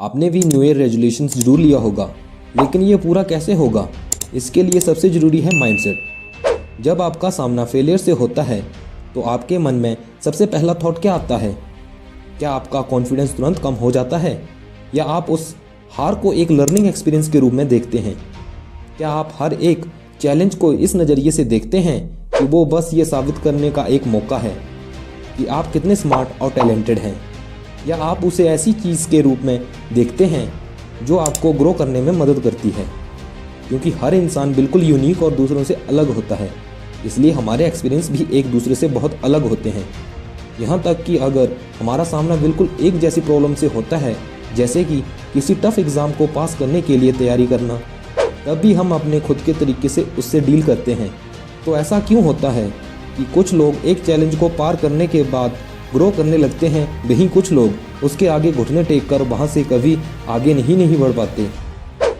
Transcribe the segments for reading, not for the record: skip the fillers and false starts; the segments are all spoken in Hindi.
आपने भी न्यू ईयर रेजोल्यूशंस जरूर लिया होगा, लेकिन ये पूरा कैसे होगा? इसके लिए सबसे ज़रूरी है माइंडसेट। जब आपका सामना फेलियर से होता है तो आपके मन में सबसे पहला थॉट क्या आता है? क्या आपका कॉन्फिडेंस तुरंत कम हो जाता है, या आप उस हार को एक लर्निंग एक्सपीरियंस के रूप में देखते हैं? क्या आप हर एक चैलेंज को इस नज़रिए से देखते हैं कि वो बस ये साबित करने का एक मौका है कि आप कितने स्मार्ट और टैलेंटेड हैं, या आप उसे ऐसी चीज़ के रूप में देखते हैं जो आपको ग्रो करने में मदद करती है? क्योंकि हर इंसान बिल्कुल यूनिक और दूसरों से अलग होता है, इसलिए हमारे एक्सपीरियंस भी एक दूसरे से बहुत अलग होते हैं। यहाँ तक कि अगर हमारा सामना बिल्कुल एक जैसी प्रॉब्लम से होता है, जैसे कि किसी टफ एग्ज़ाम को पास करने के लिए तैयारी करना, तब भी हम अपने खुद के तरीके से उससे डील करते हैं। तो ऐसा क्यों होता है कि कुछ लोग एक चैलेंज को पार करने के बाद ग्रो करने लगते हैं, वहीं कुछ लोग उसके आगे घुटने टेक कर वहाँ से कभी आगे नहीं बढ़ पाते?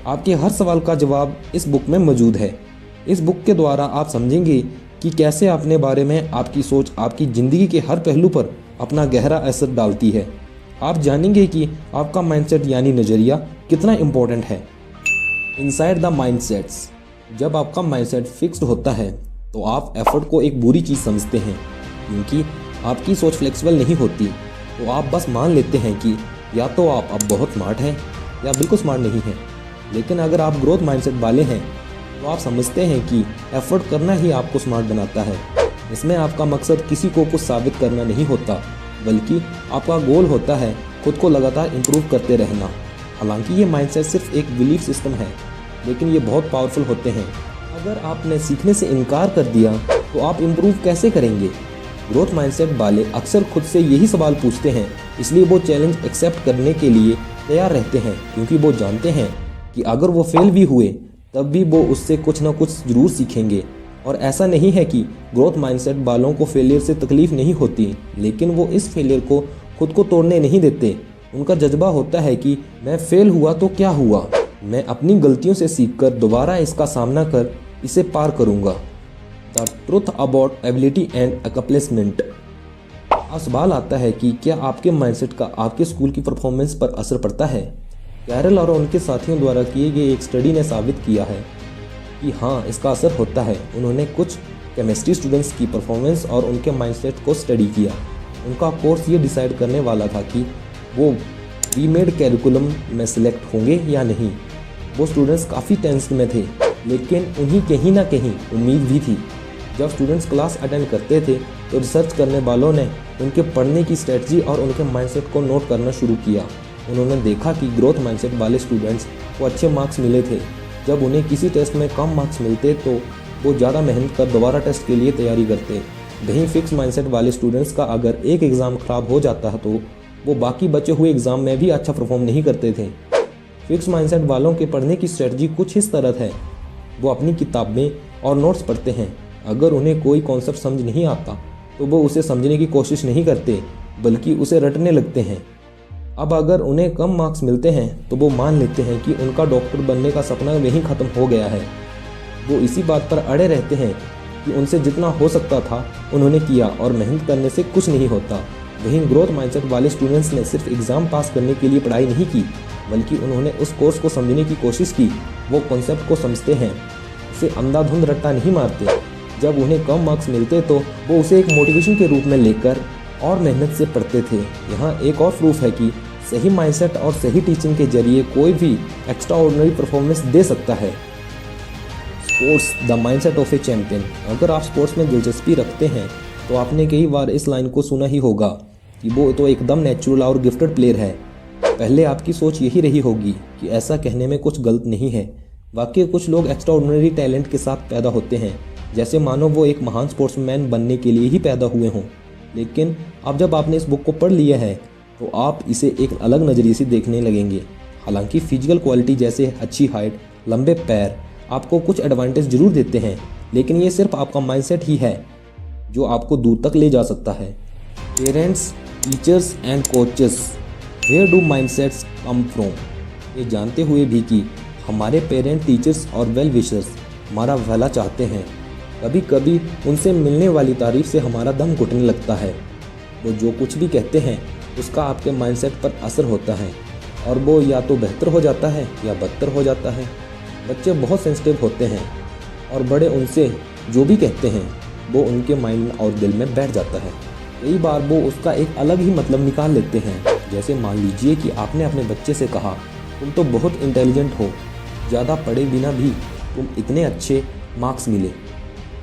आपके हर सवाल का जवाब इस बुक में मौजूद है। इस बुक के द्वारा आप समझेंगे कि कैसे अपने बारे में आपकी सोच आपकी ज़िंदगी के हर पहलू पर अपना गहरा असर डालती है। आप जानेंगे कि आपका माइंडसेट यानी नज़रिया कितना इम्पोर्टेंट है। Inside the mindsets. जब आपका माइंडसेट फिक्स्ड होता है तो आप एफर्ट को एक बुरी चीज़ समझते हैं, क्योंकि आपकी सोच फ्लेक्सिबल नहीं होती। तो आप बस मान लेते हैं कि या तो आप अब बहुत स्मार्ट हैं या बिल्कुल स्मार्ट नहीं हैं। लेकिन अगर आप ग्रोथ माइंडसेट वाले हैं तो आप समझते हैं कि एफर्ट करना ही आपको स्मार्ट बनाता है। इसमें आपका मकसद किसी को कुछ साबित करना नहीं होता, बल्कि आपका गोल होता है खुद को लगातार इम्प्रूव करते रहना। हालांकि ये माइंडसेट सिर्फ एक बिलीफ सिस्टम है, लेकिन ये बहुत पावरफुल होते हैं। अगर आपने सीखने से इनकार कर दिया तो आप इम्प्रूव कैसे करेंगे? ग्रोथ माइंडसेट वाले अक्सर खुद से यही सवाल पूछते हैं, इसलिए वो चैलेंज एक्सेप्ट करने के लिए तैयार रहते हैं, क्योंकि वो जानते हैं कि अगर वो फेल भी हुए तब भी वो उससे कुछ ना कुछ ज़रूर सीखेंगे। और ऐसा नहीं है कि ग्रोथ माइंडसेट वालों को फेलियर से तकलीफ़ नहीं होती, लेकिन वो इस फेलियर को खुद को तोड़ने नहीं देते। उनका जज्बा होता है कि मैं फेल हुआ तो क्या हुआ, मैं अपनी गलतियों से सीखकर दोबारा इसका सामना कर इसे पार करूँगा। The truth about ability and accomplishment. अब सवाल आता है कि क्या आपके माइंडसेट का आपके स्कूल की परफॉर्मेंस पर असर पड़ता है? कैरल और उनके साथियों द्वारा किए गए एक स्टडी ने साबित किया है कि हाँ, इसका असर होता है। उन्होंने कुछ केमिस्ट्री स्टूडेंट्स की परफॉर्मेंस और उनके माइंडसेट को स्टडी किया। उनका कोर्स ये डिसाइड करने वाला था कि वो प्रीमेड कैरिकुलम में सिलेक्ट होंगे या नहीं। वो स्टूडेंट्स काफ़ी टेंस में थे, लेकिन उन्हें कहीं ना कहीं उम्मीद भी थी। जब स्टूडेंट्स क्लास अटेंड करते थे तो रिसर्च करने वालों ने उनके पढ़ने की स्ट्रेटजी और उनके माइंडसेट को नोट करना शुरू किया। उन्होंने देखा कि ग्रोथ माइंडसेट वाले स्टूडेंट्स को अच्छे मार्क्स मिले थे। जब उन्हें किसी टेस्ट में कम मार्क्स मिलते तो वो ज़्यादा मेहनत कर दोबारा टेस्ट के लिए तैयारी करते। वहीं फिक्स माइंडसेट वाले स्टूडेंट्स का अगर एक एग्ज़ाम ख़राब हो जाता है तो वो बाकी बचे हुए एग्ज़ाम में भी अच्छा परफॉर्म नहीं करते थे। फिक्स माइंडसेट वालों के पढ़ने की स्ट्रेटजी कुछ इस तरह है। वो अपनी किताबें और नोट्स पढ़ते हैं। अगर उन्हें कोई कॉन्सेप्ट समझ नहीं आता तो वो उसे समझने की कोशिश नहीं करते, बल्कि उसे रटने लगते हैं। अब अगर उन्हें कम मार्क्स मिलते हैं तो वो मान लेते हैं कि उनका डॉक्टर बनने का सपना वहीं ख़त्म हो गया है। वो इसी बात पर अड़े रहते हैं कि उनसे जितना हो सकता था उन्होंने किया और मेहनत करने से कुछ नहीं होता। वहीं ग्रोथ माइंडसेट वाले स्टूडेंट्स ने सिर्फ एग्ज़ाम पास करने के लिए पढ़ाई नहीं की, बल्कि उन्होंने उस कोर्स को समझने की कोशिश की। वो कॉन्सेप्ट को समझते हैं, उसे अंधाधुंध रट्टा नहीं मारते। जब उन्हें कम मार्क्स मिलते तो वो उसे एक मोटिवेशन के रूप में लेकर और मेहनत से पढ़ते थे। यहाँ एक और प्रूफ है कि सही माइंडसेट और सही टीचिंग के जरिए कोई भी एक्स्ट्रा ऑर्डिनरी परफॉर्मेंस दे सकता है। Sports the mindset of a champion. अगर आप स्पोर्ट्स में दिलचस्पी रखते हैं तो आपने कई बार इस लाइन को सुना ही होगा कि वो तो एकदम नेचुरल और गिफ्टेड प्लेयर है। पहले आपकी सोच यही रही होगी कि ऐसा कहने में कुछ गलत नहीं है। वाकई कुछ लोग एक्स्ट्रा ऑर्डिनरी टैलेंट के साथ पैदा होते हैं, जैसे मानो वो एक महान स्पोर्ट्समैन बनने के लिए ही पैदा हुए हों। लेकिन अब जब आपने इस बुक को पढ़ लिया है तो आप इसे एक अलग नज़रिए से देखने लगेंगे। हालांकि फिजिकल क्वालिटी जैसे अच्छी हाइट, लंबे पैर आपको कुछ एडवांटेज जरूर देते हैं, लेकिन ये सिर्फ आपका माइंडसेट ही है जो आपको दूर तक ले जा सकता है। Parents, teachers and coaches, where do mindsets come from. ये जानते हुए भी कि हमारे पेरेंट, टीचर्स और वेल विशर्स हमारा भला चाहते हैं, कभी कभी उनसे मिलने वाली तारीफ से हमारा दम घुटने लगता है। वो जो कुछ भी कहते हैं उसका आपके माइंडसेट पर असर होता है। और वो या तो बेहतर हो जाता है या बदतर हो जाता है। बच्चे बहुत सेंसिटिव होते हैं और बड़े उनसे जो भी कहते हैं वो उनके माइंड और दिल में बैठ जाता है। कई बार वो उसका एक अलग ही मतलब निकाल लेते हैं। जैसे मान लीजिए कि आपने अपने बच्चे से कहा, तुम तो बहुत इंटेलिजेंट हो, ज़्यादा पढ़े बिना भी तुम इतने अच्छे मार्क्स मिले।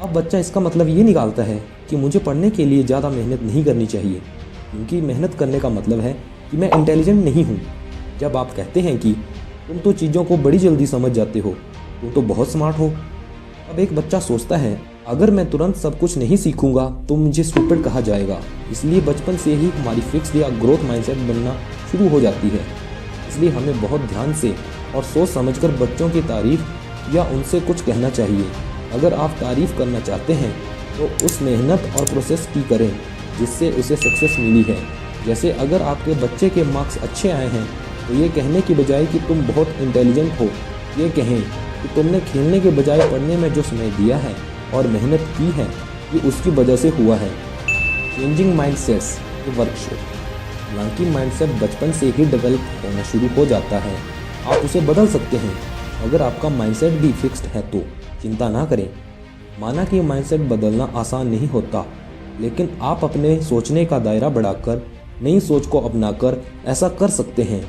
अब बच्चा इसका मतलब ये निकालता है कि मुझे पढ़ने के लिए ज़्यादा मेहनत नहीं करनी चाहिए, क्योंकि मेहनत करने का मतलब है कि मैं इंटेलिजेंट नहीं हूँ। जब आप कहते हैं कि तुम तो चीज़ों को बड़ी जल्दी समझ जाते हो, तुम तो बहुत स्मार्ट हो, अब एक बच्चा सोचता है अगर मैं तुरंत सब कुछ नहीं सीखूंगा तो मुझे स्टूपिड कहा जाएगा। इसलिए बचपन से ही हमारी फिक्स्ड या ग्रोथ माइंडसेट बनना शुरू हो जाती है। इसलिए हमें बहुत ध्यान से और सोच समझकर बच्चों की तारीफ या उनसे कुछ कहना चाहिए। अगर आप तारीफ करना चाहते हैं तो उस मेहनत और प्रोसेस की करें जिससे उसे सक्सेस मिली है। जैसे अगर आपके बच्चे के मार्क्स अच्छे आए हैं तो ये कहने की बजाय कि तुम बहुत इंटेलिजेंट हो, ये कहें कि तुमने खेलने के बजाय पढ़ने में जो समय दिया है और मेहनत की है ये उसकी वजह से हुआ है। चेंजिंग माइंडसेट्स की वर्कशॉप। हालांकि माइंडसेट बचपन से ही डेवलप होना शुरू हो जाता है, आप उसे बदल सकते हैं। अगर आपका माइंडसेट भी फिक्स्ड है तो चिंता ना करें। माना कि माइंडसेट बदलना आसान नहीं होता, लेकिन आप अपने सोचने का दायरा बढ़ाकर नई सोच को अपनाकर ऐसा कर सकते हैं।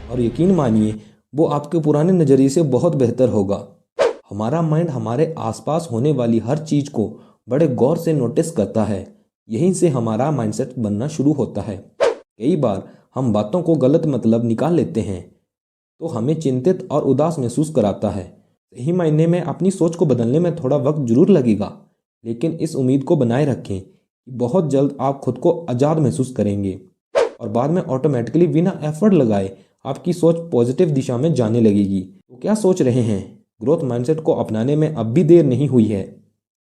और यकीन मानिए वो आपके पुराने नज़रिए से बहुत बेहतर होगा। हमारा माइंड हमारे आसपास होने वाली हर चीज़ को बड़े गौर से नोटिस करता है। यहीं से हमारा माइंडसेट बनना शुरू होता है। कई बार हम बातों को गलत मतलब निकाल लेते हैं तो हमें चिंतित और उदास महसूस कराता है। सही मायने में अपनी सोच को बदलने में थोड़ा वक्त जरूर लगेगा, लेकिन इस उम्मीद को बनाए रखें कि बहुत जल्द आप खुद को आज़ाद महसूस करेंगे और बाद में ऑटोमेटिकली बिना एफर्ट लगाए आपकी सोच पॉजिटिव दिशा में जाने लगेगी। तो क्या सोच रहे हैं? ग्रोथ माइंडसेट को अपनाने में अब भी देर नहीं हुई है।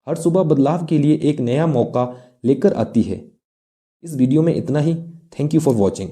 हर सुबह बदलाव के लिए एक नया मौका लेकर आती है। इस वीडियो में इतना ही। Thank you for watching.